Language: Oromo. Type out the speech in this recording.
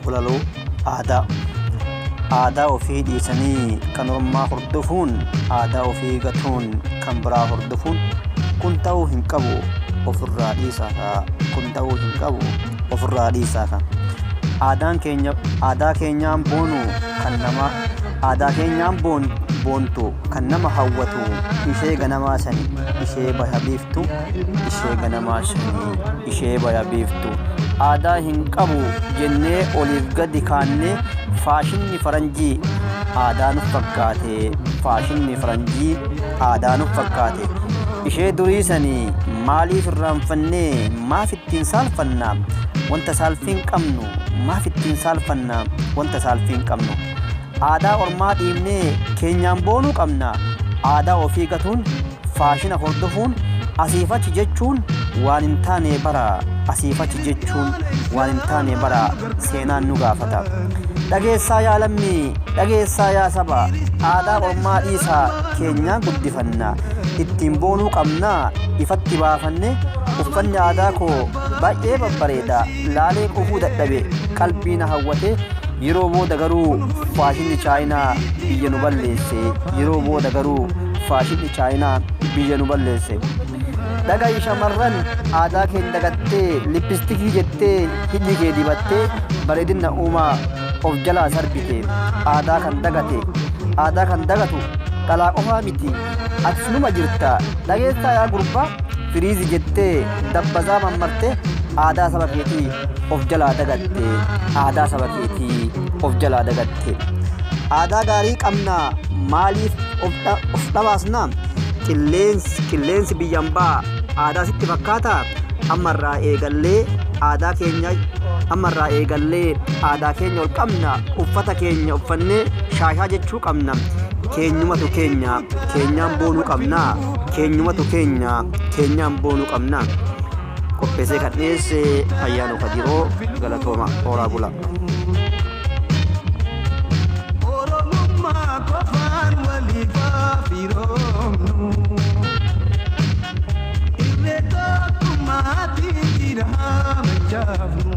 walaloo aadaa ofii dhiisanii kan ormaa hordofuun aadaa ofii gatuun kan biraa hordofuun kun ta'uu hin qabu ofirraa dhiisaa aadaa keenyaan boonu kan nama aadaa keenyaan boontu kan nama hawwatu ishee ganamaa sani ishee baya biiftu aadaa hin qabu jennee oliif gadi kaannee faashinni faranjii aadaa nuuf fakkaate ishee durii sanii maaliif irraanfannee maaf ittiin saalfannaa wanta saalfiin qabnu aadaa ormaa dhiibnee keenyaan boonuu qabna aadaa ofii gatuun faashina hordofuun asiifachi jechuun waan hin taane bara seenaan nu gaafata dhageessaa yaa lammii dhageessaa yaa saba aadaa ormaa dhiisaa keenyaan guddifanna ittiin boonuu qabna ifatti baafanne uffanni aadaa koo baay'ee babbareeda laalee qufuu dadhabe qalbii na hawwate yeroo booda garuu faashinni chaayinaa biyya nu balleesse dhaga'i shamarran aadaa keenya dagattee lippistikii jettee hidhii kee dibattee bareedina uumaa of jalaa sarbite aadaa kan dagatu dhalaa qofaa miti ati numa jirta dhageessaa yaa gurbaa firiizi jettee dabbazaa mammartee aadaa saba keetii of jalaa dagatte aadaa gaarii qabnaa maaliif of dhabaasnaa qilleensi biyyan baa aadaa sitti fakkaata ammarraa eegallee aadaa keenya ol qabna uffata keenya uffannee shaashaa jechuu qabna keenyaan boonuu qabna qopheessee kan dhiyeesse Ayyaanoo Kadiroo galatooma horaa bula. Oromummaa qofaan waliif firoomnu irree tokkummaatiin jiraama jaafnu.